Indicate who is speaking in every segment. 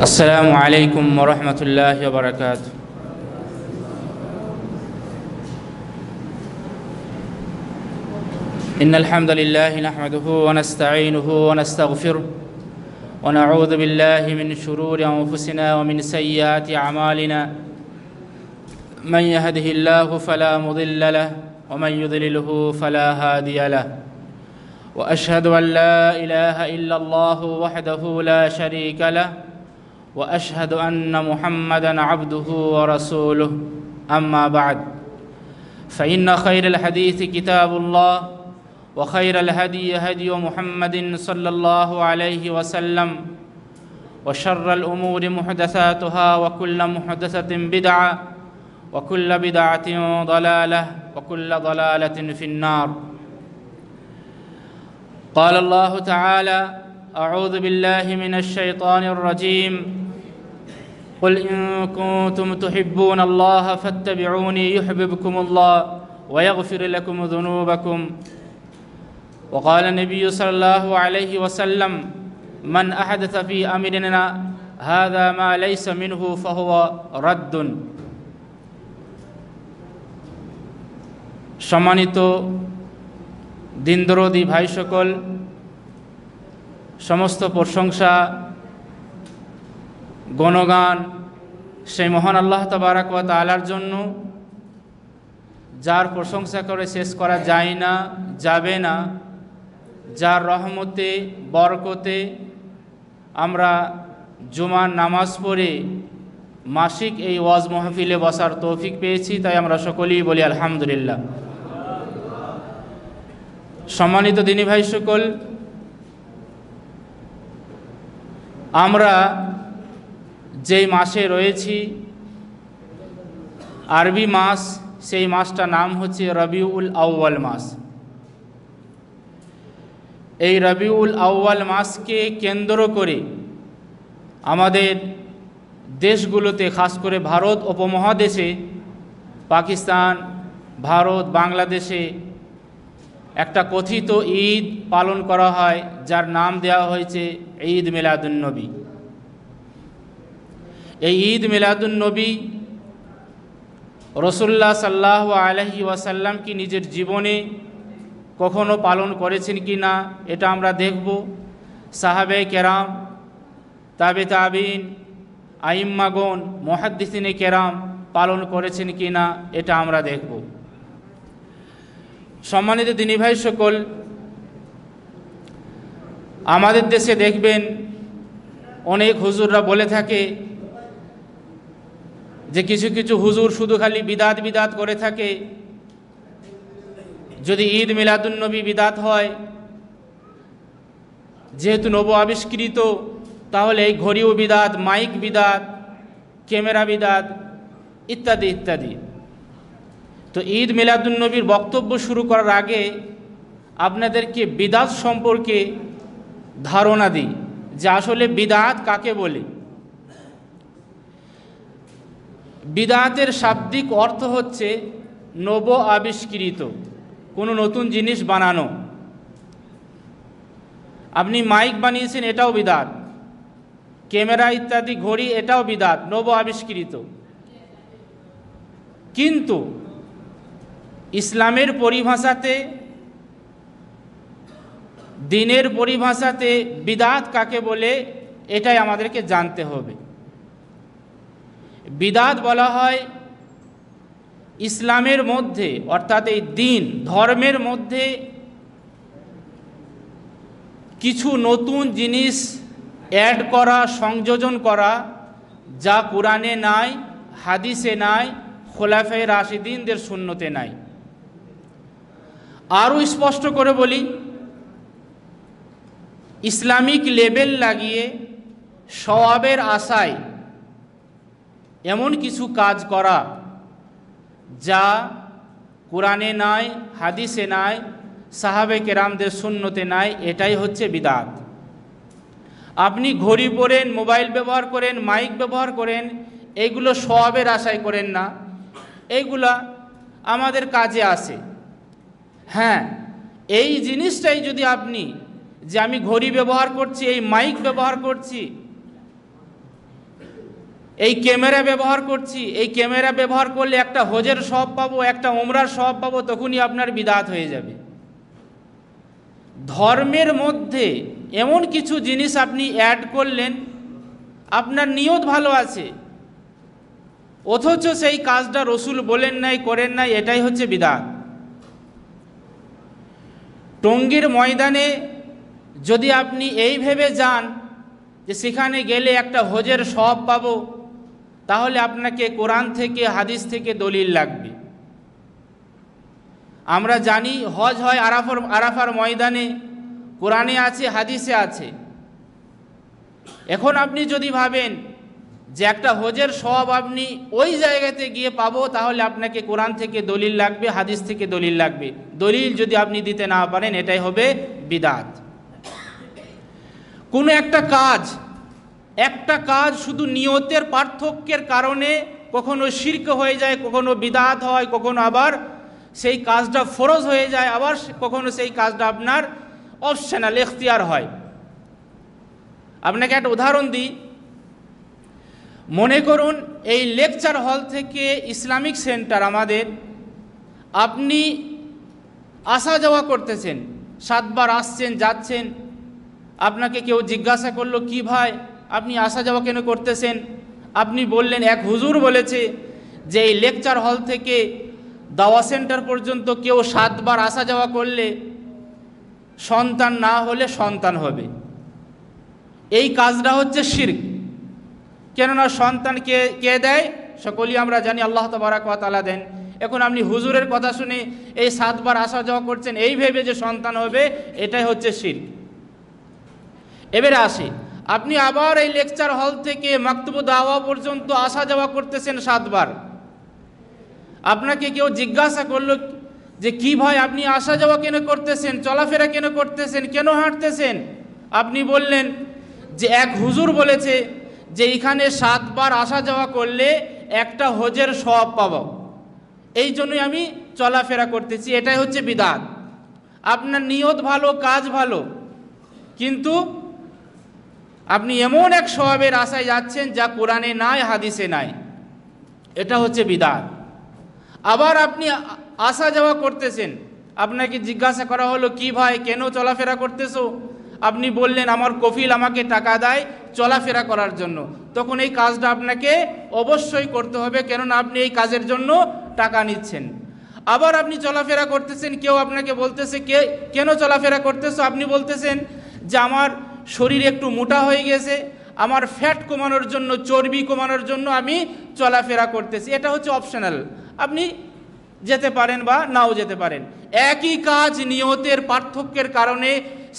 Speaker 1: السلام عليكم ورحمة الله وبركاته. إن الحمد لله نحمده ونستعينه ونستغفره ونعوذ بالله من شرور أنفسنا ومن سيئات أعمالنا. من يهده الله فلا مضل له ومن يضلله فلا هادي له. وأشهد أن لا إله إلا الله وحده لا شريك له وأشهد أن محمدًا عبده ورسوله. أما بعد، فإن خير الحديث كتاب الله وخير الهدي هدي محمد صلى الله عليه وسلم وشر الأمور محدثاتها وكل محدثة بدعة وكل بدعة ضلالة وكل ضلالة في النار. قال الله تعالى: أعوذ بالله من الشيطان الرجيم. قل إن كنتم تحبون الله فاتبعوني يحببكم الله ويغفر لكم ذنوبكم. وقال النبي صلى الله عليه وسلم: من أحدث في أمرنا هذا ما ليس منه فهو رد. সম্মানিত দিনদরদি ভাই সকল, সমস্ত প্রশংসা গণগান সেই মহান আল্লাহ তাবারাক ওয়া তাআলার জন্য, যার প্রশংসা করে শেষ করা যায় না, যাবে না, যার রহমতে বরকতে আমরা জুমার নামাজ পড়ে মাসিক এই ওয়াজ মাহফিলে বসার তৌফিক পেয়েছি। তাই আমরা সকলেই বলি আলহামদুলিল্লাহ। সম্মানিত দিনী ভাই সকল, আমরা যেই মাসে রয়েছি, আরবি মাস, সেই মাসটার নাম হচ্ছে রবিউল আউয়াল মাস। এই রবিউল আউয়াল মাসকে কেন্দ্র করে আমাদের দেশগুলোতে, খাস করে ভারত উপমহাদেশে, পাকিস্তান, ভারত, বাংলাদেশে একটা কথিত ঈদ পালন করা হয়, যার নাম দেওয়া হয়েছে ঈদ মিলাদুন্নবী। এই ঈদ মিলাদুন্নবী রাসূলুল্লাহ সাল্লাল্লাহু আলাইহি ওয়াসাল্লাম কি নিজের জীবনে কখনো পালন করেছেন কি না, এটা আমরা দেখব। সাহাবে কেরাম, তাবে তাবিন, আইম্মাগণ, মুহাদ্দিসিনে কেরাম পালন করেছেন কি না, এটা আমরা দেখব। সম্মানিত দিনী ভাই সকল, আমাদের দেশে দেখবেন অনেক হুজুররা বলে থাকে যে কিছু কিছু হুজুর শুধু খালি বিদাত বিদাত করে থাকে। যদি ঈদ মিলাদুন্নবী বিদাত হয়, যেহেতু নব আবিষ্কৃত, তাহলে এই ঘড়িও বিদাত, মাইক বিদাত, ক্যামেরা বিদাত, ইত্যাদি ইত্যাদি। তো ঈদ মিলাদুন্নবীর বক্তব্য শুরু করার আগে আপনাদেরকে বিদাত সম্পর্কে ধারণা দিই যে আসলে বিদাত কাকে বলে। বিদাতের শাব্দিক অর্থ হচ্ছে নব আবিষ্কৃত, কোনো নতুন জিনিস বানানো। আপনি মাইক বানিয়েছেন, এটাও বিদাত। ক্যামেরা ইত্যাদি, ঘড়ি, এটাও বিদাত, নব আবিষ্কৃত। কিন্তু ইসলামের পরিভাষাতে, দ্বীনের পরিভাষাতে বিদাত কাকে বলে, এটাই আমাদেরকে জানতে হবে। বিদাত বলা হয় ইসলামের মধ্যে, অর্থাৎ এই দ্বীন ধর্মের মধ্যে কিছু নতুন জিনিস অ্যাড করা, সংযোজন করা, যা কুরআনে নাই, হাদিসে নাই, খোলাফায়ে রাশিদিনদের সুন্নতে নাই। আরও স্পষ্ট করে বলি, ইসলামিক লেবেল লাগিয়ে সওয়াবের আশায় এমন কিছু কাজ করা যা কুরআনে নাই, হাদিসে নাই, সাহাবে কেরামদের সুন্নতে নাই, এটাই হচ্ছে বিদাত। আপনি ঘড়ি পরেন, মোবাইল ব্যবহার করেন, মাইক ব্যবহার করেন, এগুলো সওয়াবের আশায় করেন না, এইগুলা আমাদের কাজে আসে। হ্যাঁ, এই জিনিসটাই যদি আপনি, যে আমি ঘড়ি ব্যবহার করছি, এই মাইক ব্যবহার করছি, এই ক্যামেরা ব্যবহার করছি, এই ক্যামেরা ব্যবহার করলে একটা হজের সওয়াব পাবো, একটা উমরার সওয়াব পাবো, তখনই আপনার বিদআত হয়ে যাবে। ধর্মের মধ্যে এমন কিছু জিনিস আপনি অ্যাড করলেন, আপনার নিয়ত ভালো আছে, অথচ সেই কাজটা রসুল বলেন নাই, করেন নাই, এটাই হচ্ছে বিদআত। টঙ্গীর ময়দানে যদি আপনি এই ভেবে যান যে সেখানে গেলে একটা হজের সওয়াব পাবো, তাহলে আপনাকে কোরআন থেকে হাদিস থেকে দলিল লাগবে। আমরা জানি হজ হয় আরাফার ময়দানে, কোরআনে আছে, হাদিসে আছে। এখন আপনি যদি ভাবেন যে একটা হজের সওয়াব আপনি ওই জায়গাতে গিয়ে পাবো, তাহলে আপনাকে কোরআন থেকে দলিল লাগবে, হাদিস থেকে দলিল লাগবে। দলিল যদি আপনি দিতে না পারেন, এটাই হবে বিদআত। কোনো একটা কাজ শুধু নিয়তের পার্থক্যের কারণে কখনো শিরক হয়ে যায়, কখনো বিদআত হয়, কখনো আবার সেই কাজটা ফরজ হয়ে যায়, আবার কখনো সেই কাজটা আপনার অপশনাল, এখতিয়ার হয়। আপনাকে একটা উদাহরণ দিই। মনে করুন এই লেকচার হল থেকে ইসলামিক সেন্টার আমাদের, আপনি আসা যাওয়া করতেছেন, 7 বার আসছেন যাচ্ছেন। আপনাকে কেউ জিজ্ঞাসা করলো, কি ভাই আপনি আসা যাওয়া কেন করতেছেন? আপনি বললেন, এক হুজুর বলেছে যে এই লেকচার হল থেকে দাওয়া সেন্টার পর্যন্ত কেউ 7 বার আসা যাওয়া করলে সন্তান না হলে সন্তান হবে। এই কাজটা হচ্ছে শিরক। কেননা সন্তান কে দেয়? সকলেই আমরা জানি আল্লাহ তাবারক ওয়া তাআলা দেন। এখন আপনি হুজুরের কথা শুনে এই 7 বার আসা যাওয়া করছেন, এই ভেবে যে সন্তান হবে, এটাই হচ্ছে শিরক। এবারে আসি, আপনি আবার এই লেকচার হল থেকে মাকতুব দাওয়া পর্যন্ত আসা যাওয়া করতেছেন 7 বার। আপনাকে কেউ জিজ্ঞাসা করলো যে কি ভাই আপনি আসা যাওয়া কেন করতেছেন, চলাফেরা কেন করতেছেন, কেন হাঁটতেছেন? আপনি বললেন যে এক হুজুর বলেছে যে এখানে 7 বার আসা যাওয়া করলে একটা হজের সওয়াব পাবো, এই জন্যই আমি চলাফেরা করতেছি। এটাই হচ্ছে বিদআত। আপনার নিয়ত ভালো, কাজ ভালো, কিন্তু আপনি এমন এক সওয়াবের আশায় যাচ্ছেন যা কোরআনে নাই, হাদিসে নাই, এটা হচ্ছে বিদআত। আবার আপনি আসা যাওয়া করতেছেন, আপনাকে জিজ্ঞাসা করা হলো, কি ভাই কেন চলাফেরা করতেছো? আপনি বললেন আমার কফিল আমাকে টাকা দেয় চলাফেরা করার জন্য। তখন এই কাজটা আপনাকে অবশ্যই করতে হবে, কেননা আপনি এই কাজের জন্য টাকা নিচ্ছেন। আবার আপনি চলাফেরা করতেছেন, কেউ আপনাকে বলতেছে কেন চলাফেরা করতেছো? আপনি বলতেছেন যে আমার শরীর একটু মোটা হয়ে গেছে, আমার ফ্যাট কমানোর জন্য, চর্বি কমানোর জন্য আমি চলাফেরা করতেছি। এটা হচ্ছে অপশনাল, আপনি যেতে পারেন বা নাও যেতে পারেন। একই কাজ নিয়তের পার্থক্যের কারণে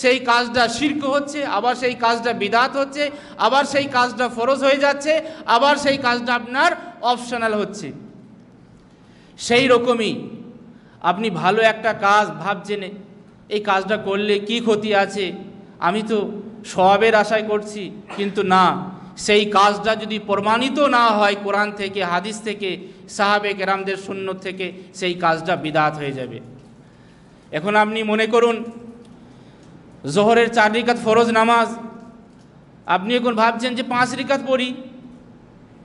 Speaker 1: সেই কাজটা শিরক হচ্ছে, আবার সেই কাজটা বিদআত হচ্ছে, আবার সেই কাজটা ফরজ হয়ে যাচ্ছে, আবার সেই কাজটা আপনার অপশনাল হচ্ছে। সেই রকমই আপনি ভালো একটা কাজ ভাবছেন, এই কাজটা করলে কি ক্ষতি আছে, আমি তো সওয়াবের আশায় করছি, কিন্তু না, সেই কাজটা যদি প্রমাণিত না হয় কোরআন থেকে, হাদিস থেকে, সাহাবে কেরামদের সুন্নত থেকে, সেই কাজটা বিদআত হয়ে যাবে। এখন আপনি মনে করুন জোহরের 4 রিকাত ফরজ নামাজ, আপনি এখন ভাবছেন যে 5 রিকাত পড়ি।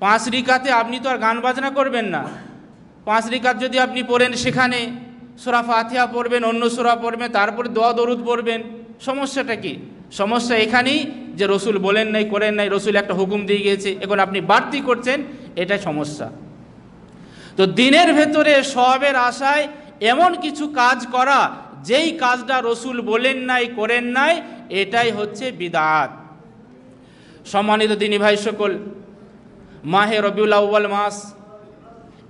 Speaker 1: 5 রিকাতে আপনি তো আর গান বাজনা করবেন না। 5 রিকাত যদি আপনি পড়েন, সেখানে সূরা ফাতিহা পড়বেন, অন্য সূরা পড়বেন, তারপরে দোয়া দরুদ পড়বেন। সমস্যাটা কি? সমস্যা এখানেই যে রসুল বলেন নাই, করেন নাই, রসুল একটা হুকুম দিয়ে গিয়েছে, এখন আপনি বাড়তি করছেন, এটাই সমস্যা। তো দিনের ভেতরে সওয়াবের আশায় এমন কিছু কাজ করা, যেই কাজটা রসুল বলেন নাই, করেন নাই, এটাই হচ্ছে বিদআত। সম্মানিত দিনী ভাই সকল, মাহে রবিউল আউয়াল মাস,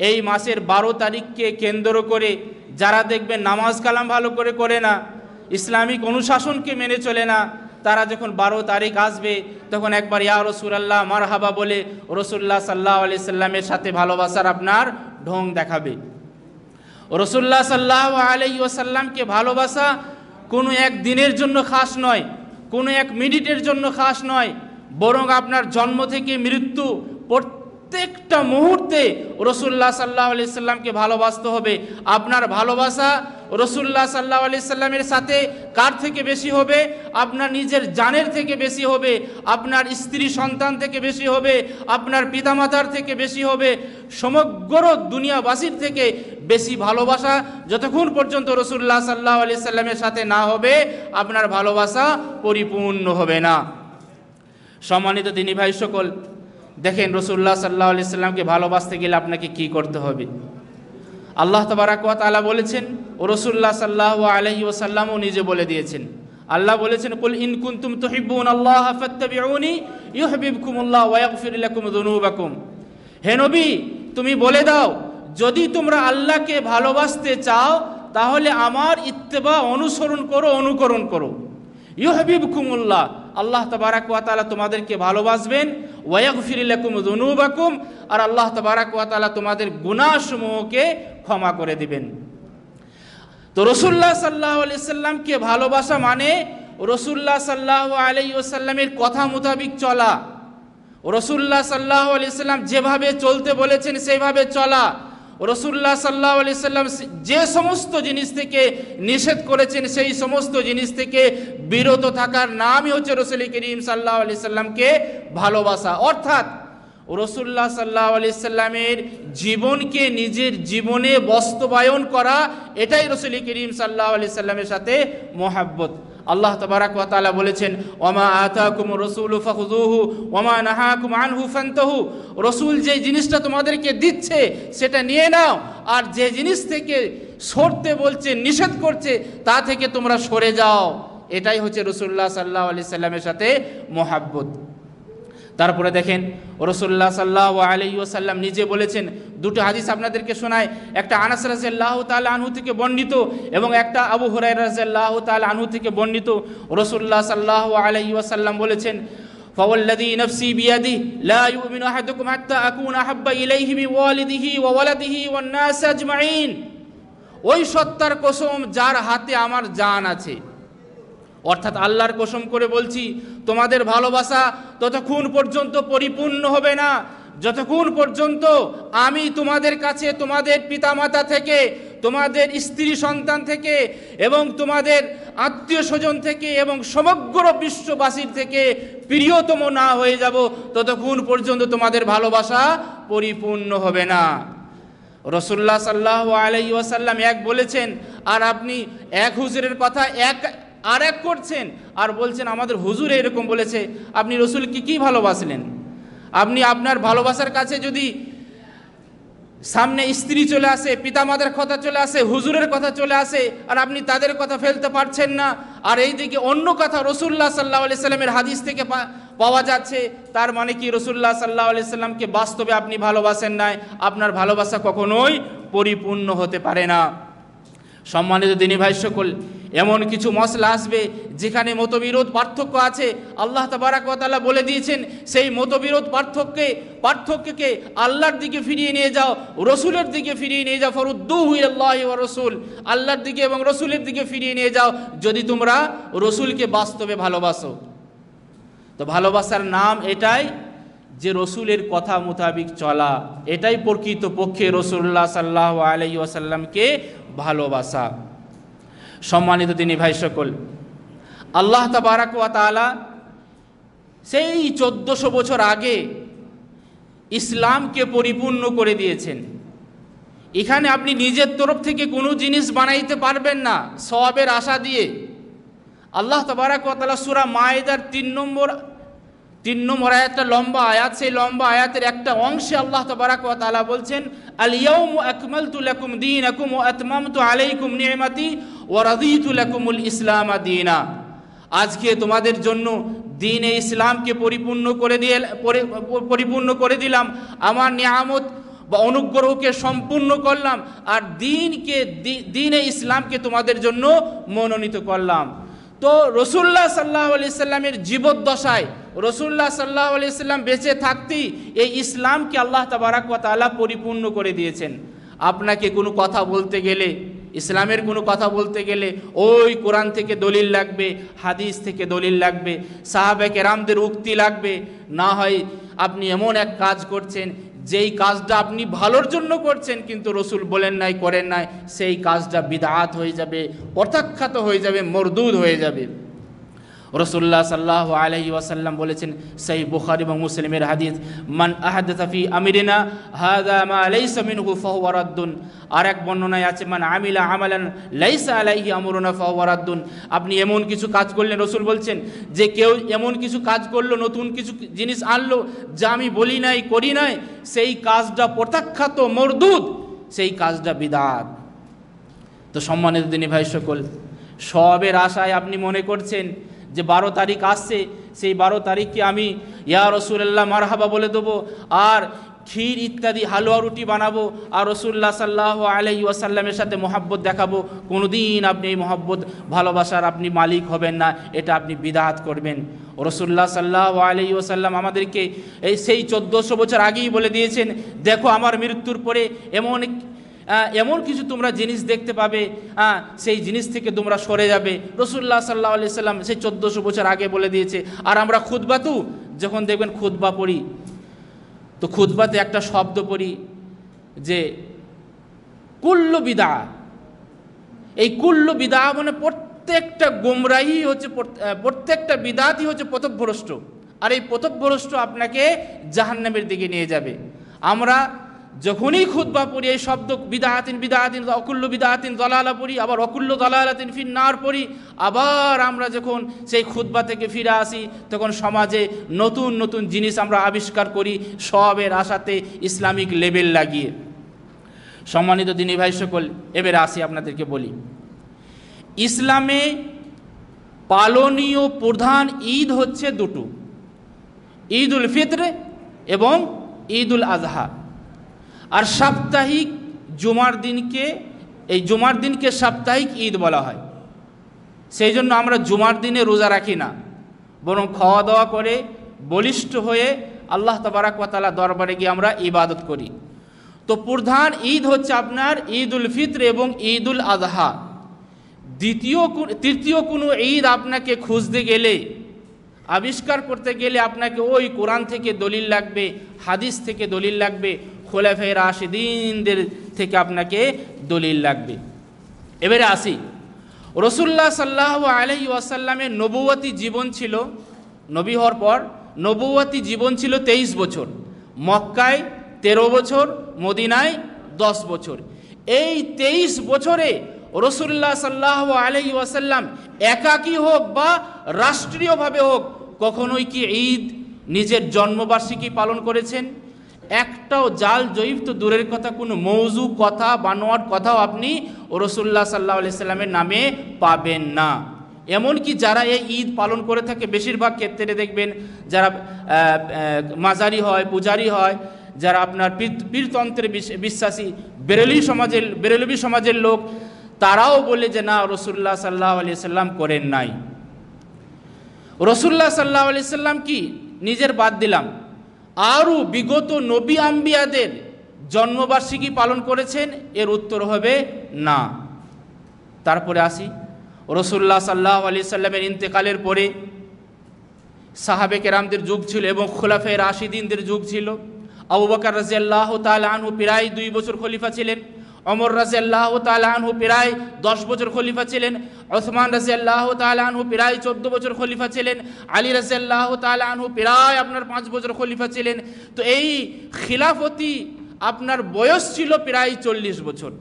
Speaker 1: এই মাসের 12 তারিখকে কেন্দ্র করে যারা দেখবেন নামাজ কালাম ভালো করে করে না, ইসলামিক অনুশাসনকে মেনে চলে না, তারা যখন 12 তারিখ আসবে তখন একবার ইয়া রাসূলুল্লাহ মারহাবা বলে রাসূলুল্লাহ সাল্লাল্লাহু আলাইহি সাল্লামের সাথে ভালোবাসার আপনার ঢং দেখাবে। রাসূলুল্লাহ সাল্লাল্লাহু আলাইহি ওয়াসাল্লামকে ভালোবাসা কোনো এক দিনের জন্য খাস নয়, কোনো এক মিনিটের জন্য খাস নয়, বরং আপনার জন্ম থেকে মৃত্যু প্রত্যেকটা মুহূর্তে রাসূলুল্লাহ সাল্লাল্লাহু আলাইহি সাল্লামকে ভালোবাসতে হবে। আপনার ভালোবাসা রাসূলুল্লাহ সাল্লাল্লাহু আলাইহি সাল্লামের সাথে কার থেকে বেশি হবে? আপনার নিজের জানের থেকে বেশি হবে, আপনার স্ত্রী সন্তান থেকে বেশি হবে, আপনার পিতামাতার থেকে বেশি হবে, সমগ্র দুনিয়াবাসীর থেকে বেশি ভালোবাসা যতক্ষণ পর্যন্ত রাসূলুল্লাহ সাল্লাল্লাহু আলাইহি সাল্লামের সাথে না হবে, আপনার ভালোবাসা পরিপূর্ণ হবে না। সম্মানিত দিনী ভাই সকল, দেখেন রাসূলুল্লাহ সাল্লাল্লাহু আলাইহি সাল্লামকে ভালোবাসতে গেলে আপনাকে কি করতে হবে? আল্লাহ তাবারাক ওয়া তাআলা বলেছেন, ও রাসূলুল্লাহ সাল্লাল্লাহু আলাইহি ওয়াসাল্লামও নিজে বলে দিয়েছেন। আল্লাহ বলেছেন, কুল ইন কুনতুম তুহিব্বুনাল্লাহ ফাত্তাবিউনি ইউহিব্বুকুমুল্লাহ ওয়া ইয়াগফির লাকুম যুনুবাকুম। হে নবী, তুমি বলে দাও, যদি তোমরা আল্লাহকে ভালোবাসতে চাও তাহলে আমার ইত্তেবা অনুকরণ করো। ইউহিব্বুকুমুল্লাহ, আল্লাহ তাবারাক ওয়া তাআলা তোমাদেরকে ভালোবাসবেন। ওয়া ইয়াগফির লাকুম যুনুবাকুম, আর আল্লাহ তাবারাক ওয়া তাআলা তোমাদের গুনাহসমূহকে ক্ষমা করে দিবেন। তো রাসূলুল্লাহ সাল্লাল্লাহু আলাইহি সাল্লামকে ভালোবাসা মানে রাসূলুল্লাহ সাল্লাল্লাহু আলাইহি ওয়াসাল্লামের কথা মোতাবেক চলা। রাসূলুল্লাহ সাল্লাল্লাহু আলাইহি সাল্লাম যেভাবে চলতে বলেছেন সেইভাবে চলা। রাসূলুল্লাহ সাল্লাল্লাহু আলাইহি সাল্লাম যে সমস্ত জিনিস থেকে নিষেধ করেছেন সেই সমস্ত জিনিস থেকে বিরত থাকার নামই হচ্ছে রাসূল করিম সাল্লাল্লাহু আলাইহি সাল্লামকে ভালোবাসা। অর্থাৎ রাসূলুল্লাহ সাল্লাল্লাহু আলাইহি সাল্লামের জীবনকে নিজের জীবনে বাস্তবায়ন করা, এটাই রাসূল করিম সাল্লাল্লাহু আলাইহি সাল্লামের সাথে মহব্বত। আল্লাহ তাবারাক ওয়া তাআলা বলেছেন, ওয়ামা আতাকুমুর রাসূলু ফাখুযুহু ওয়ামা নাহাকুম আনহু ফান্তাহু। রাসূল যে জিনিসটা তোমাদেরকে দিচ্ছে সেটা নিয়ে নাও, আর যে জিনিস থেকে সরতে বলছে, নিষেধ করছে, তা থেকে তোমরা সরে যাও। এটাই হচ্ছে রাসূলুল্লাহ সাল্লাল্লাহু আলাইহি সাল্লামের সাথে মহব্বত। তারপরে দেখেন রাসূলুল্লাহ সাল্লাল্লাহু আলাইহি ওয়াসাল্লাম নিজে বলেছেন, দুটো হাদিস আপনাদেরকে শোনায়, একটা আনাস রাদিয়াল্লাহু তাআলা আনহু থেকে বর্ণিত এবং একটা আবু হুরায়রা রাদিয়াল্লাহু তাআলা আনহু থেকে বর্ণিত। রাসূলুল্লাহ সাল্লাল্লাহু আলাইহি ওয়াসাল্লাম বলেছেন, ফাওয়াল্লাযী নাফসি বিয়াদিহি লা ইউমিনু আহাদুকুম হাত্তা আকুনা আহাব্বা ইলাইহি মিন ওয়ালিদিহি ওয়া ওয়ালাদিহি ওয়ান নাস আজমাইন। ওই সত্তার কসম যার হাতে আমার জান আছে, অর্থাৎ আল্লাহর কসম করে বলছি, তোমাদের ভালোবাসা ততক্ষণ পর্যন্ত পরিপূর্ণ হবে না যতক্ষণ পর্যন্ত আমি তোমাদের কাছে তোমাদের পিতামাতা থেকে, তোমাদের স্ত্রী সন্তান থেকে এবং তোমাদের আত্মীয় স্বজন থেকে এবং সমগ্র বিশ্ববাসীর থেকে প্রিয়তম না হয়ে যাব, ততক্ষণ পর্যন্ত তোমাদের ভালোবাসা পরিপূর্ণ হবে না। রাসূলুল্লাহ সাল্লাল্লাহু আলাইহি ওয়াসাল্লাম এক বলেছেন, আর আপনি এক হুজুরের কথা আর এক করছেন, আর বলছেন আমাদের হুজুর এরকম বলেছে। আপনি রাসূলকে কি ভালোবাসলেন? আপনি আপনার ভালোবাসার কাছে যদি সামনে স্ত্রী চলে আসে, পিতামাতার কথা চলে আসে, হুজুরের কথা চলে আসে, আর আপনি তাদের কথা ফেলতে পারছেন না, আর এইদিকে অন্য কথা রাসূলুল্লাহ সাল্লাল্লাহু আলাইহি সাল্লামের হাদিস থেকে পাওয়া যাচ্ছে, তার মানে কি রাসূলুল্লাহ সাল্লাল্লাহু আলাইহি সাল্লামকে বাস্তবে আপনি ভালোবাসেন নাই। আপনার ভালোবাসা কখনোই পরিপূর্ণ হতে পারে না। সম্মানিত দিনী ভাই সকল, এমন কিছু মসলা আসবে যেখানে মতবিরোধ পার্থক্য আছে। আল্লাহ তাবারাক ওয়া তাআলা বলে দিয়েছেন, সেই মতবিরোধ পার্থক্যকে আল্লাহর দিকে ফিরিয়ে নিয়ে যাও, রসুলের দিকে ফিরিয়ে নিয়ে যাও। ফারুদ্দুহু ইলাল্লাহি ওয়া রাসূল, আল্লাহর দিকে এবং রসুলের দিকে ফিরিয়ে নিয়ে যাও, যদি তোমরা রসুলকে বাস্তবে ভালোবাসো। তো ভালোবাসার নাম এটাই যে রসুলের কথা মোতাবিক চলা, এটাই প্রকৃত পক্ষে রাসূলুল্লাহ সাল্লাল্লাহু আলাইহি ওয়াসাল্লামকে ভালোবাসা। সম্মানিত দিনী ভাই সকল, আল্লাহ তাবারাক ওয়া তাআলা সেই 1400 বছর আগে ইসলামকে পরিপূর্ণ করে দিয়েছেন। এখানে আপনি নিজের তরফ থেকে কোনো জিনিস বানাইতে পারবেন না সওয়াবের আশা দিয়ে। আল্লাহ তাবারাক ওয়া তাআলা সূরা মায়েদার 3 নম্বর আয়াতটা লম্বা আয়াত, সেই লম্বা আয়াতের একটা অংশে আল্লাহ তাবারাক ওয়া তাআলা বলছেন, আল ইয়াউমু আকমালতু লাকুম দীনাকুম ওয়া আতমামতু আলাইকুম নি'মাতি ওয়া রাদিতু লাকুমুল ইসলাম দীনা। আজকে তোমাদের জন্য দ্বীন ইসলামকে পরিপূর্ণ করে দিলাম, আমার নিয়ামত বা অনুগ্রহকে সম্পূর্ণ করলাম, আর দ্বীন ইসলামকে তোমাদের জন্য মনোনীত করলাম। তো রাসূলুল্লাহ সাল্লাল্লাহু আলাইহি সাল্লামের জীবদ্দশায়, রাসূলুল্লাহ সাল্লাল্লাহু আলাইহি সাল্লাম বেঁচে থাকতেই এই ইসলামকে আল্লাহ তাবারাক ওয়া তাআলা পরিপূর্ণ করে দিয়েছেন। আপনাকে কোনো কথা বলতে গেলে, ইসলামের কোনো কথা বলতে গেলে ওই কোরআন থেকে দলিল লাগবে, হাদিস থেকে দলিল লাগবে, সাহাবা কেরামদের উক্তি লাগবে, না হয় আপনি এমন এক কাজ করছেন যেই কাজটা আপনি ভালোর জন্য করছেন কিন্তু রসুল বলেন নাই, করেন নাই, সেই কাজটা বিদআত হয়ে যাবে, প্রত্যাখ্যাত হয়ে যাবে, মরদুদ হয়ে যাবে। রাসূলুল্লাহ সাল্লাল্লাহু আলাইহি ওয়াসাল্লাম বলেছেন, সহিহ বুখারী এবং মুসলিমের হাদিস, মান আহাদাসা ফি আমরিনা হাযা মা লাইসা মিনহু ফাহুয়া রাদ্দুন। আর এক বর্ণনায় আছে, মান আমিলা আমালান লাইসা আলাইহি আমরুনা ফাহুয়া রাদ্দুন। আপনি এমন কিছু কাজ করলেন, রসুল বলছেন যে কেউ এমন কিছু কাজ করলো, নতুন কিছু জিনিস আনলো যা আমি বলি নাই, করি নাই, সেই কাজটা প্রত্যাখ্যাত, মরদুদ, সেই কাজটা বিদআত। তো সম্মানিত দিনী ভাই সকল, সবের আশায় আপনি মনে করছেন যে 12 তারিখ আসছে, সেই 12 তারিখকে আমি ইয়া রাসূলুল্লাহ মারহাবা বলে দেবো, আর ক্ষীর ইত্যাদি হালুয়া রুটি বানাবো, আর রাসূলুল্লাহ সাল্লাল্লাহু আলাইহি ওয়াসাল্লামের সাথে মহব্বত দেখাবো। কোনোদিন আপনি এই মহব্বত, ভালোবাসার আপনি মালিক হবেন না, এটা আপনি বিদআত করবেন। রাসূলুল্লাহ সাল্লাল্লাহু আলাইহি ওয়াসাল্লাম আমাদেরকে সেই 1400 বছর আগেই বলে দিয়েছেন, দেখো আমার মৃত্যুর পরে এমন কিছু তোমরা জিনিস দেখতে পাবে, সেই জিনিস থেকে তোমরা সরে যাবে। রাসূলুল্লাহ সাল্লাল্লাহু আলাইহি সাল্লাম সেই 1400 বছর আগে বলে দিয়েছে। আর আমরা খুতবাতেও যখন দেখবেন খুতবা পড়ি, তো খুতবাতে একটা শব্দ পড়ি যে কুল্লু বিদআ। এই কুল্লু বিদআ মানে প্রত্যেকটা গোমরাহি হচ্ছে, প্রত্যেকটা বিদআতই হচ্ছে পথভ্রষ্ট, আর এই পথভ্রষ্ট আপনাকে জাহান্নামের দিকে নিয়ে যাবে। আমরা যখনই খুতবা পড়ি এই শব্দ বিদআতিন বিদআতিন অকুল্লু বিদআতিন দালালা পড়ি, আবার অকুল্লু দালালাতিন ফিন্নার পড়ি। আবার আমরা যখন সেই খুতবা থেকে ফিরে আসি, তখন সমাজে নতুন নতুন জিনিস আমরা আবিষ্কার করি, সবের আশাতে ইসলামিক লেবেল লাগিয়ে। সম্মানিত দিনী ভাই সকল, এবারে আসি আপনাদেরকে বলি, ইসলামে পালনীয় প্রধান ঈদ হচ্ছে দুটো, ঈদ উল ফিতর এবং ঈদ উল আজহা। আর সাপ্তাহিক জুমার দিনকে, এই জুমার দিনকে সাপ্তাহিক ঈদ বলা হয়। সেই জন্য আমরা জুমার দিনে রোজা রাখি না, বরং খাওয়া দাওয়া করে বলিষ্ঠ হয়ে আল্লাহ তাবারাক ওয়া তাআলা দরবারে গিয়ে আমরা ইবাদত করি। তো প্রধান ঈদ হচ্ছে আপনার ঈদ উল ফিতর এবং ঈদ উল আজহা। তৃতীয় কোনো ঈদ আপনাকে খুঁজতে গেলে, আবিষ্কার করতে গেলে আপনাকে ওই কোরআন থেকে দলিল লাগবে, হাদিস থেকে দলিল লাগবে, খোলাফায়ে রাশিদিনদের থেকে আপনাকে দলিল লাগবে। এবারে আসি, রাসূলুল্লাহ সাল্লাল্লাহু আলাইহি ওয়াসাল্লামের নবুয়তি জীবন ছিল, নবী হওয়ার পর নবুয়তি জীবন ছিল 23 বছর, মক্কায় 13 বছর, মদিনায় 10 বছর। এই 23 বছরে রাসূলুল্লাহ সাল্লাল্লাহু আলাইহি ওয়াসাল্লাম একাকী হোক বা রাষ্ট্রীয়ভাবে হোক, কখনোই কি ঈদ নিজের জন্মবার্ষিকী পালন করেছেন? একটাও জাল জয়ীফ তো দূরের কথা, কোনো মৌজু কথা, বানোয়াট কথাও আপনি রাসূলুল্লাহ সাল্লাল্লাহু আলাইহি সাল্লামের নামে পাবেন না। এমনকি যারা এই ঈদ পালন করে থাকে, বেশিরভাগ ক্ষেত্রে দেখবেন যারা মাজারি হয়, পূজারি হয়, যারা আপনার পীরতন্ত্রে বিশ্বাসী বেরেলভী সমাজের লোক, তারাও বলে যে না, রাসূলুল্লাহ সাল্লাল্লাহু আলাইহি সাল্লাম করেন নাই। রাসূলুল্লাহ সাল্লাল্লাহু আলাইহি সাল্লাম কি নিজের বাদ দিলাম, আরও বিগত নবী আম্বিয়াদের জন্মবার্ষিকী পালন করেছেন? এর উত্তর হবে না। তারপরে আসি, রাসূলুল্লাহ সাল্লাল্লাহু আলাইহি সাল্লামের ইন্তেকালের পরে সাহাবে কেরামদের যুগ ছিল এবং খোলাফায়ে রাশিদিনদের যুগ ছিল। আবু বকর রাদিয়াল্লাহু তাআলা আনহু প্রায় 2 বছর খলিফা ছিলেন, ওমর রাদিয়াল্লাহু তাআলা আনহু প্রায় 10 বছর খলিফা ছিলেন, ওসমান রাদিয়াল্লাহু তাআলা আনহু প্রায় 14 বছর খলিফা ছিলেন, আলী রাদিয়াল্লাহু তাআলা আনহু প্রায় আপনার 5 বছর খলিফা ছিলেন। তো এই খিলাফতি আপনার বয়স ছিল প্রায় 40 বছর।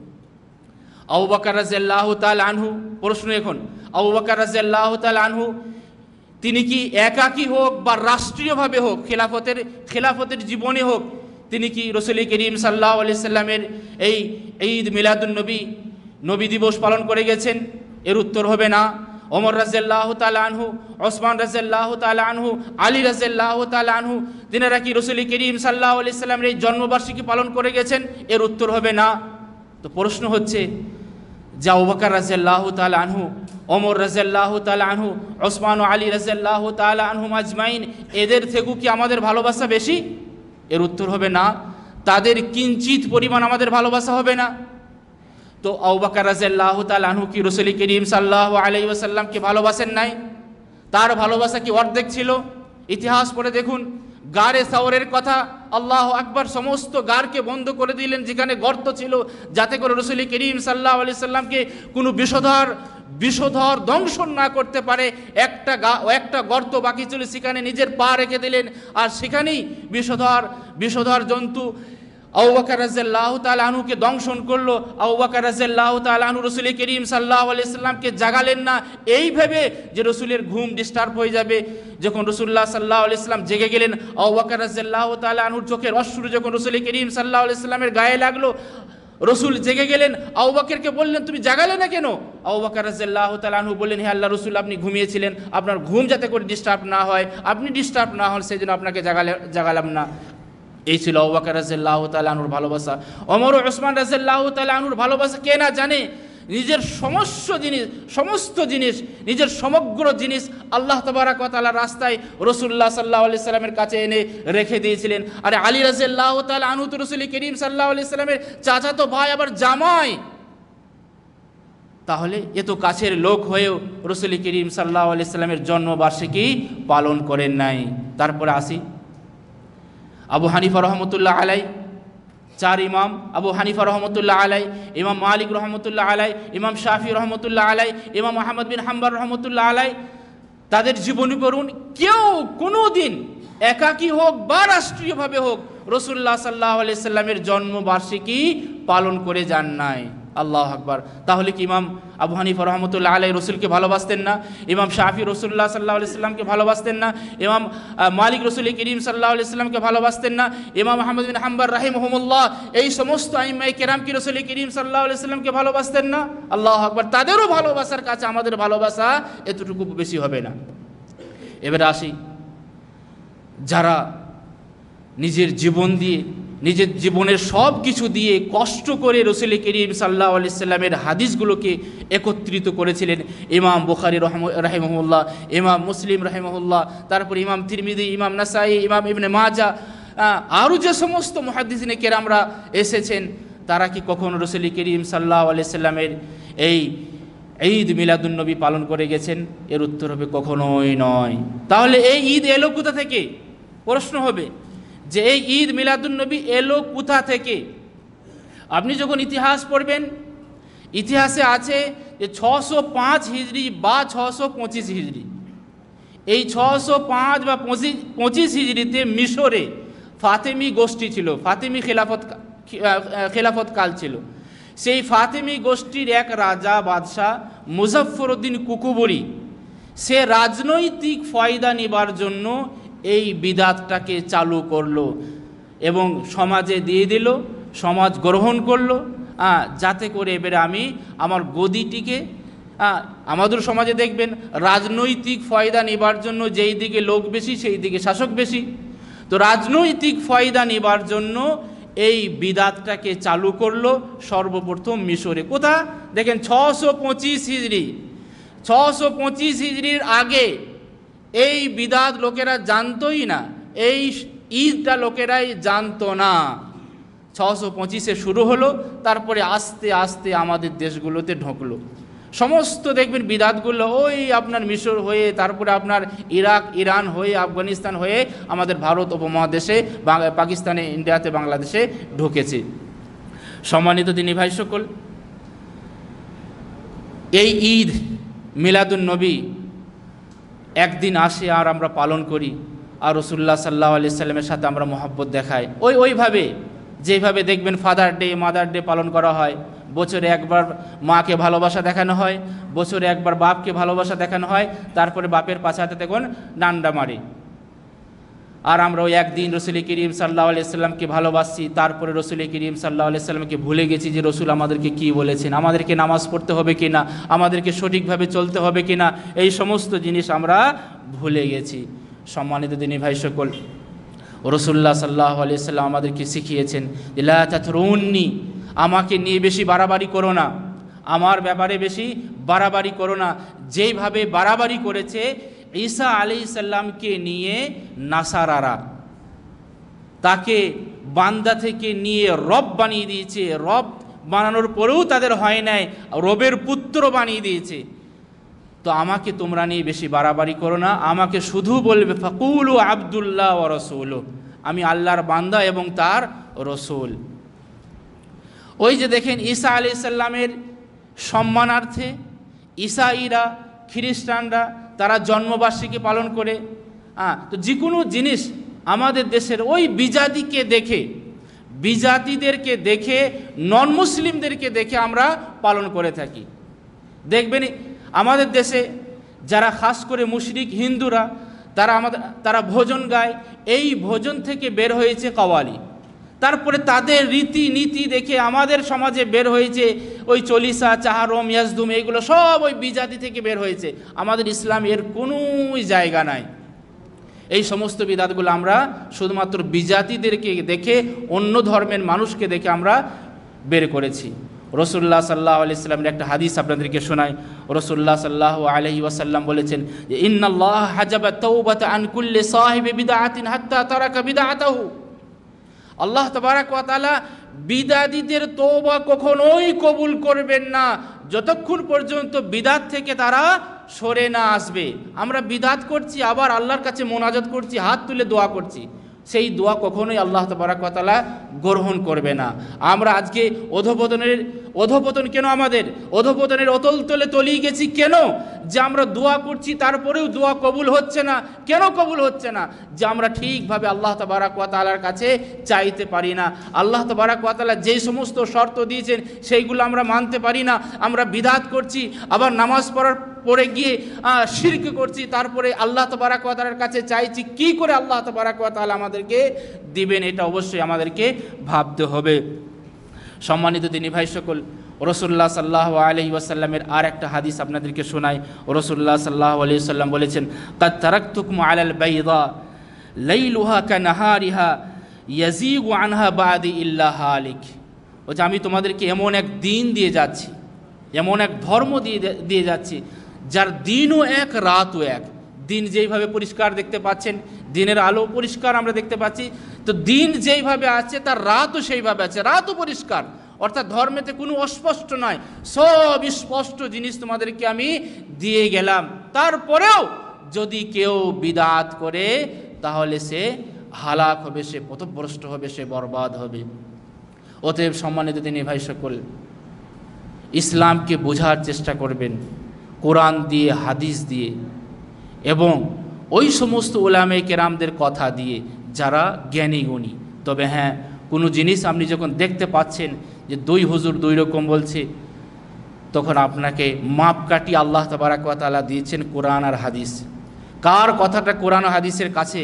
Speaker 1: আবু বকর রাদিয়াল্লাহু তাআলা আনহু, প্রশ্ন এখন, আবু বকর রাদিয়াল্লাহু তাআলা আনহু তিনি কি একাকী হোক বা রাষ্ট্রীয়ভাবে হোক, খেলাফতের জীবনে হোক, তিনি কি রাসূল করিম সাল্লাল্লাহু আলাইহি সাল্লামের এই ঈদ মিলাদুন নবী দিবস পালন করে গেছেন? এর উত্তর হবে না। ওমর রাদিয়াল্লাহু তাআলা আনহু, ওসমান রাদিয়াল্লাহু তাআলা আনহু, আলী রাদিয়াল্লাহু তাআলা আনহু, তিনারা কি রাসূল করিম সাল্লাল্লাহু আলাইহি সাল্লামের এই জন্মবার্ষিকী পালন করে গেছেন? এর উত্তর হবে না। তো প্রশ্ন হচ্ছে যে আবু বকর রাদিয়াল্লাহু তাআলা আনহু, ওমর রাদিয়াল্লাহু তাআলা আনহু, ওসমান ও আলী রাদিয়াল্লাহু তাআলা আনহুম আজমাইন, এদের থেকেও কি আমাদের ভালোবাসা বেশি? এর উত্তর হবে না। তাদের কিঞ্চিত পরিমাণ আমাদের ভালোবাসা হবে না। তো আবু বকর রাদিয়াল্লাহু তাআলা আনহু কি রাসূল করিম সাল্লাল্লাহু আলাইহি ওয়াসাল্লামকে ভালোবাসেন নাই? তার ভালোবাসা কি অর্ধেক ছিল? ইতিহাস পড়ে দেখুন, গারে সাওরের কথা, আল্লাহ আকবার, সমস্ত গারকে বন্ধ করে দিলেন যেখানে গর্ত ছিল, যাতে করে রাসূল করিম সাল্লাল্লাহু আলাইহি সাল্লামকে কোনো বিষধর দংশন না করতে পারে। একটা গর্ত বাকি ছিল, সেখানে নিজের পা রেখে দিলেন, আর সেখানেই বিষধর জন্তু আবু বকর রাদিয়াল্লাহু তাআলা আনহুকে দংশন করলো। আবু বকর রাদিয়াল্লাহু তাআলা আনহু রাসূল করিম সাল্লাল্লাহু আলাইহি সাল্লামকে জাগালেন না, এই ভেবে যে রাসূলের ঘুম ডিস্টার্ব হয়ে যাবে। যখন রাসূলুল্লাহ সাল্লাল্লাহু আলাইহি সাল্লাম জেগে গেলেন, আবু বকর রাদিয়াল্লাহু তাআলা আনহুর চোখের অশ্রু যখন রাসূল করিম সাল্লাল্লাহু আলাইহি সাল্লামের গায়ে লাগলো, রসুল জেগে গেলেন। আবু বকরকে বললেন, তুমি জাগালে না কেন? আবু বকর রাদিয়াল্লাহু তাআলা আনহু বললেন, হে আল্লাহর রাসূল, আপনি ঘুমিয়েছিলেন, আপনার ঘুম যাতে করে ডিস্টার্ব না হয়, আপনি ডিস্টার্ব না হন, সেই জন্য আপনাকে জাগালাম না। এই ছিল আবু বকর রাদিয়াল্লাহু তাআলা আনহুর ভালোবাসা। ওমর ও ওসমান রাদিয়াল্লাহু তাআলা আনহুর ভালোবাসা কে না জানে? নিজের সমস্ত জিনিস, নিজের সমগ্র জিনিস আল্লাহ তাবারক ওয়া তাআলার রাস্তায় রাসূলুল্লাহ সাল্লাল্লাহু আলাইহি সাল্লামের কাছে এনে রেখে দিয়েছিলেন। আরে আলী রাদিয়াল্লাহু তাআলা আনহু তো রাসূল করিম সাল্লাল্লাহু আলাইহি সাল্লামের চাচাতো ভাই, আবার জামাই। তাহলে এত কাছের লোক হয়েও রাসূল করিম সাল্লাল্লাহু আলাইহি সাল্লামের জন্মবার্ষিকী পালন করেন নাই। তারপরে আসি আবু হানিফা রহমতুল্লাহ আলাই, চার ইমাম, আবু হানিফা রহমতুল্লাহ আলাই, ইমাম মালিক রহমতুল্লাহ আলাই, ইমাম শাফি রহমতুল্লাহ আলাই, ইমাম আহমদ বিন হাম্বল রহমতুল্লাহ আলাই, তাদের জীবনী পড়ুন। কেউ কোনো দিন একাকী হোক বা রাষ্ট্রীয়ভাবে হোক রাসূলুল্লাহ সাল্লাল্লাহু আলাইহি সাল্লামের জন্মবার্ষিকী পালন করে যান নাই। আল্লাহ আকবার। তাহলে কি ইমাম আবু হানিফা রহমতুল্লাহ আলাই রসুলকে ভালোবাসতেন না? ইমাম শাফি রাসূলুল্লাহ সাল্লাল্লাহু আলাইহি সাল্লামকে ভালোবাসতেন না? ইমাম মালিক রাসূল করিম সাল্লাল্লাহু আলাইহি সাল্লামকে ভালোবাসতেন না? ইমাম আহমদ বিন হাম্বল রাহিমাহুল্লাহ, এই সমস্ত আইম্মায়ে কেরাম কি রাসূল করিম সাল্লাল্লাহু আলাইহি সাল্লামকে ভালোবাসতেন না? আল্লাহ আকবার। তাদেরও ভালোবাসার কাছে আমাদের ভালোবাসা এতটুকু বেশি হবে না। এবারে আসি, যারা নিজের জীবন দিয়ে, নিজের জীবনের সব কিছু দিয়ে কষ্ট করে রাসূল করিম সাল্লাল্লাহু আলাইহি সাল্লামের হাদিসগুলোকে একত্রিত করেছিলেন। ইমাম বুখারী রাহিমাহুল্লাহ, ইমাম মুসলিম রাহিমাহুল্লাহ, তারপর ইমাম তিরমিজি, ইমাম নাসাই, ইমাম ইবনে মাজাহ, আরও যে সমস্ত মুহাদ্দিসিনে কেরামরা এসেছেন, তারা কি কখনো রাসূল করিম সাল্লাল্লাহু আলাইহি সাল্লামের এই ঈদ মিলাদুন নবী পালন করে গেছেন? এর উত্তর হবে কখনোই নয়। তাহলে এই ঈদ এলো কোথা থেকে? প্রশ্ন হবে যে এই ঈদ মিলাদুন নবী এলো কোথা থেকে? আপনি যখন ইতিহাস পড়বেন, ইতিহাসে আছে যে 605 হিজরি বা 625 হিজরি। এই 605 বা 25 হিজরিতে মিশরে ফাতেমি গোষ্ঠী ছিল, ফাতেমি খেলাফত কাল ছিল। সেই ফাতেমি গোষ্ঠীর এক রাজা বাদশাহ মুজাফফরউদ্দিন কুকুবরি, সে রাজনৈতিক ফয়দা নেবার জন্য এই বিদাতটাকে চালু করলো এবং সমাজে দিয়ে দিল, সমাজ গ্রহণ করলো, যাতে করে এবারে আমি আমার গদিটিকে, আমাদের সমাজে দেখবেন রাজনৈতিক ফয়দা নেবার জন্য যেই দিকে লোক বেশি সেই দিকে শাসক বেশি। তো রাজনৈতিক ফয়দা নেবার জন্য এই বিদাতটাকে চালু করলো সর্বপ্রথম মিশরে। কোথা দেখেন, 625 হিজরি। 625 হিজরির আগে এই বিদাত লোকেরা জানতোই না, এই ঈদটা লোকেরাই জানতো না। 625-এ শুরু হলো, তারপরে আস্তে আস্তে আমাদের দেশগুলোতে ঢুকলো। সমস্ত দেখবেন বিদাতগুলো ওই আপনার মিশর হয়ে, তারপরে আপনার ইরাক, ইরান হয়ে, আফগানিস্তান হয়ে আমাদের ভারত উপমহাদেশে, পাকিস্তানে, ইন্ডিয়াতে, বাংলাদেশে ঢুকেছে। সম্মানিত দিনী ভাই সকল, এই ঈদ মিলাদুন নবী একদিন আসে আর আমরা পালন করি, আর রাসূলুল্লাহ সাল্লাল্লাহু আলাইহি সাল্লামের সাথে আমরা মহব্বত দেখাই। ওইভাবে যেভাবে দেখবেন ফাদার ডে, মাদার ডে পালন করা হয়, বছরে একবার মাকে ভালোবাসা দেখানো হয়, বছরে একবার বাপকে ভালোবাসা দেখানো হয়, তারপরে বাপের পাছাতে দেখুন ডান্ডা মারি। আর আমরা ওই একদিন রাসূল করিম সাল্লাল্লাহু আলাইহি সাল্লামকে ভালোবাসছি, তারপরে রাসূল করিম সাল্লাল্লাহু আলাইহি সাল্লামকে ভুলে গেছি যে রাসূল আমাদেরকে কি বলেছেন, আমাদেরকে নামাজ পড়তে হবে কিনা, আমাদেরকে সঠিকভাবে চলতে হবে কিনা, এই সমস্ত জিনিস আমরা ভুলে গেছি। সম্মানিত দিনী ভাই সকল, রাসূলুল্লাহ সাল্লাল্লাহু আলাইহি সাল্লাম আমাদেরকে শিখিয়েছেন যে লা তাতরুন্নি, আমাকে নিয়ে বেশি বাড়াবাড়ি করো না, আমার ব্যাপারে বেশি বাড়াবাড়ি করো না। যেইভাবে বাড়াবাড়ি করেছে ঈসা আলাইহিস সালামকে নিয়ে নাসারারা, তাকে বান্দা থেকে নিয়ে রব বানিয়ে দিয়েছে, রব বানানোর পরেও তাদের হয় নাই, রবের পুত্র বানিয়ে দিয়েছে। তো আমাকে তোমরা নিয়ে বেশি বাড়াবাড়ি করো না, আমাকে শুধু বলবে ফাকুলু আব্দুল্লাহ ওয়া রাসূলু, আমি আল্লাহর বান্দা এবং তার রসুল। ওই যে দেখেন ঈসা আলাইহিস সালামের সম্মানার্থে ঈসাইরা, খ্রিস্টানরা তারা জন্মবার্ষিকী পালন করে। তো যে কোনো জিনিস আমাদের দেশের ওই বিজাতিকে দেখে, বিজাতিদেরকে দেখে, নন মুসলিমদেরকে দেখে আমরা পালন করে থাকি। দেখবেন আমাদের দেশে যারা খাস করে মুশরিক হিন্দুরা, তারা ভোজন গায়, এই ভোজন থেকে বের হয়েছে কাওয়ালি। তারপরে তাদের রীতি নীতি দেখে আমাদের সমাজে বের হয়েছে ওই চলিসা, চাহারম, ইয়াজদুম, এইগুলো সব ওই বিজাতি থেকে বের হয়েছে। আমাদের ইসলাম এর কোনো জায়গা নাই। এই সমস্ত বিদাতগুলো আমরা শুধুমাত্র বিজাতিদেরকে দেখে, অন্য ধর্মের মানুষকে দেখে আমরা বের করেছি। রাসূলুল্লাহ সাল্লাল্লাহু আলাইহি ওয়াসাল্লামের একটা হাদিস আপনাদেরকে শোনাই। রাসূলুল্লাহ সাল্লাল্লাহু আলাইহি ওয়াসাল্লাম বলেছেন যে ইন্নাল্লাহ হাজাবা তাওবাতা আন কুল্লি সাহিবি বিদআতিন হাত্তা তারাকা বিদআতাহু। আল্লাহ তাবারাক ওয়া তাআলা বিদাতীদের তওবা কখনোই কবুল করবেন না যতক্ষণ পর্যন্ত বিদাত থেকে তারা সরে না আসবে। আমরা বিদাত করছি, আবার আল্লাহর কাছে মোনাজাত করছি, হাত তুলে দোয়া করছি, সেই দোয়া কখনোই আল্লাহ তাবারাক ওয়া তাআলা গ্রহণ করবে না। আমরা আজকে অধপতন কেন? আমাদের অধপতনের অতল তলে তলিয়ে গেছি কেন? যে আমরা দোয়া করছি তারপরেও দোয়া কবুল হচ্ছে না। কেন কবুল হচ্ছে না? যে আমরা ঠিকভাবে আল্লাহ তাবারাক ওয়া তাআলার কাছে চাইতে পারি না। আল্লাহ তাবারাক ওয়া তাআলা যেই সমস্ত শর্ত দিয়েছেন সেইগুলো আমরা মানতে পারি না। আমরা বিদআত করছি, আবার নামাজ পড়ে গিয়ে শিরক করছি, তারপরে আল্লাহ তাবারাক ওয়া তাআলার কাছে চাইছি, কি করে আল্লাহ তাবারাক ওয়া তাআলা আমাদেরকে দিবেন? এটা অবশ্যই আমাদেরকে ভাবতে হবে। সম্মানিত দিনী ভাই সকল, রাসূলুল্লাহ সাল্লাল্লাহু আলাইহি ওয়াসাল্লামের আর একটা হাদিস আপনাদেরকে শোনাই। রাসূলুল্লাহ সাল্লাল্লাহু আলাইহি ওয়াসাল্লাম বলেছেন কাদ তারাকতুকুম আলাল বাইদা লাইলুহা কানাহারিহা ইয়াজিগু আনহা বাদি ইল্লা হালিক। ও যে আমি তোমাদেরকে এমন এক দিন দিয়ে যাচ্ছি, এমন এক ধর্ম দিয়ে যাচ্ছি যার দিনও এক রাতও এক। দিন যেইভাবে পরিষ্কার দেখতে পাচ্ছেন, দিনের আলো পরিষ্কার আমরা দেখতে পাচ্ছি, তো দিন যেইভাবে আছে তার রাতও সেইভাবে আছে, রাতও পরিষ্কার। অর্থাৎ ধর্মেতে কোনো অস্পষ্ট নয়, সব স্পষ্ট জিনিস তোমাদেরকে আমি দিয়ে গেলাম। তারপরেও যদি কেউ বিদআত করে তাহলে সে হালাক হবে, সে পথভ্রষ্ট হবে, সে বরবাদ হবে। অতএব সম্মানিত দিনী ভাই সকল, ইসলামকে বোঝার চেষ্টা করবেন কোরআন দিয়ে, হাদিস দিয়ে, এবং ওই সমস্ত উলামায়ে কেরামদের কথা দিয়ে যারা জ্ঞানী গুণী। তবে হ্যাঁ, কোনো জিনিস আপনি যখন দেখতে পাচ্ছেন যে দুই হুজুর দুই রকম বলছে, তখন আপনাকে মাপকাঠি আল্লাহ তাবারাক ওয়া তাআলা দিয়েছেন কোরআন আর হাদিস। কার কথাটা কোরআন ও হাদিসের কাছে,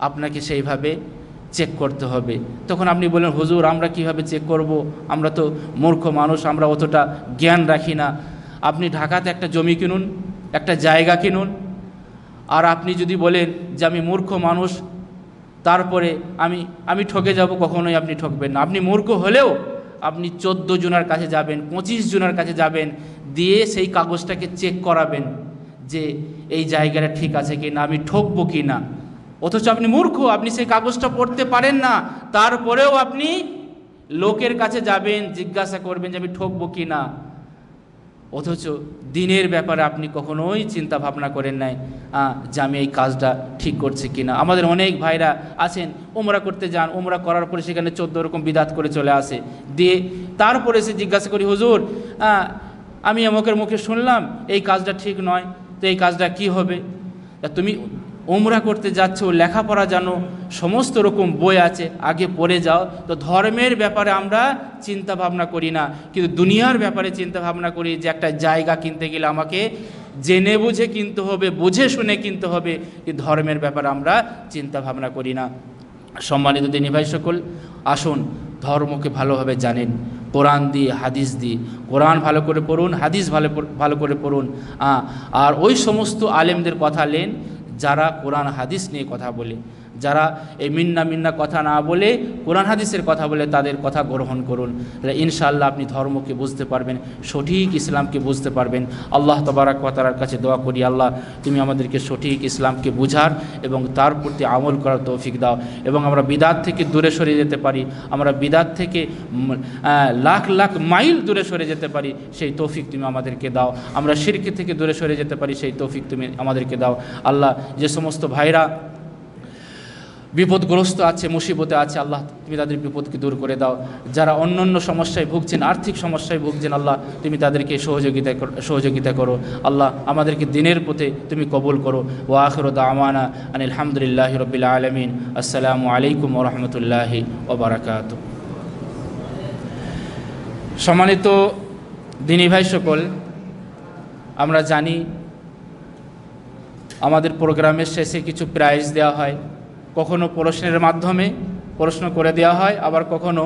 Speaker 1: আপনাকে সেইভাবে চেক করতে হবে। তখন আপনি বলেন হুজুর আমরা কিভাবে চেক করব, আমরা তো মূর্খ মানুষ, আমরা অতটা জ্ঞান রাখি না। আপনি ঢাকাতে একটা জমি কিনুন, একটা জায়গা কিনুন, আর আপনি যদি বলেন যে আমি মূর্খ মানুষ, তারপরে আমি ঠকে যাব, কখনোই আপনি ঠকবেন না। আপনি মূর্খ হলেও আপনি 14 জনের কাছে যাবেন, 25 জনের কাছে যাবেন, দিয়ে সেই কাগজটাকে চেক করাবেন যে এই জায়গাটা ঠিক আছে কি না, আমি ঠকবো কি না। অথচ আপনি মূর্খ, আপনি সেই কাগজটা পড়তে পারেন না, তারপরেও আপনি লোকের কাছে যাবেন, জিজ্ঞাসা করবেন যে আমি ঠকবো কি না। অথচ দিনের ব্যাপারে আপনি কখনোই চিন্তা ভাবনা করেন নাই যে আমি এই কাজটা ঠিক করছি কিনা। আমাদের অনেক ভাইরা আছেন উমরা করতে যান, উমরা করার পরে সেখানে 14 রকম বিদাত করে চলে আসে, দিয়ে তারপরে সে জিজ্ঞাসা করি হুজুর আমি অমুকের মুখে শুনলাম এই কাজটা ঠিক নয়, তো এই কাজটা কি হবে? তুমি উমরা করতে যাচ্ছ, লেখাপড়া জানো, সমস্ত রকম বই আছে, আগে পড়ে যাও। তো ধর্মের ব্যাপারে আমরা চিন্তা ভাবনা করি না, কিন্তু দুনিয়ার ব্যাপারে চিন্তা ভাবনা করি যে একটা জায়গা কিনতে গেলে আমাকে জেনে বুঝে কিনতে হবে, বুঝে শুনে কিনতে হবে, কিন্তু ধর্মের ব্যাপারে আমরা চিন্তা ভাবনা করি না। সম্মানিত দিনী ভাই সকল, আসুন ধর্মকে ভালোভাবে জানেন, কোরআন দিয়ে, হাদিস দিয়ে। কোরআন ভালো করে পড়ুন, হাদিস ভালো করে পড়ুন, আর ওই সমস্ত আলেমদের কথা নেন যারা কোরআন হাদিস নিয়ে কথা বলে। যারা এই মিন্না মিন্না কথা না বলে কোরআন হাদিসের কথা বলে তাদের কথা গ্রহণ করুন। তাহলে ইনশাআল্লাহ আপনি ধর্মকে বুঝতে পারবেন, সঠিক ইসলামকে বুঝতে পারবেন। আল্লাহ তাবারাক ওয়া তাআলার কাছে দোয়া করি, আল্লাহ তুমি আমাদেরকে সঠিক ইসলামকে বুঝার এবং তার প্রতি আমল করার তৌফিক দাও, এবং আমরা বিদাত থেকে দূরে সরে যেতে পারি, আমরা বিদাত থেকে লাখ লাখ মাইল দূরে সরে যেতে পারি, সেই তৌফিক তুমি আমাদেরকে দাও। আমরা শিরক থেকে দূরে সরে যেতে পারি, সেই তৌফিক তুমি আমাদেরকে দাও। আল্লাহ যে সমস্ত ভাইরা বিপদগ্রস্ত আছে, মুসিবতে আছে, আল্লাহ তুমি তাদের বিপদকে দূর করে দাও। যারা অন্য অন্য সমস্যায় ভুগছেন, আর্থিক সমস্যায় ভুগছেন, আল্লাহ তুমি তাদেরকে সহযোগিতা করো। আল্লাহ আমাদেরকে দিনের পথে তুমি কবুল করো। ওয়া আখিরু দাওয়ানা আনিল হামদুলিল্লাহি রাব্বিল আলামিন। আসসালামু আলাইকুম ওয়া রাহমাতুল্লাহি ওয়া বারাকাতুহু। সম্মানিত দিনী ভাই সকল, আমরা জানি আমাদের প্রোগ্রামের শেষে কিছু প্রাইজ দেওয়া হয়, কখনো প্রশ্নের মাধ্যমে প্রশ্ন করে দেওয়া হয়, আবার কখনো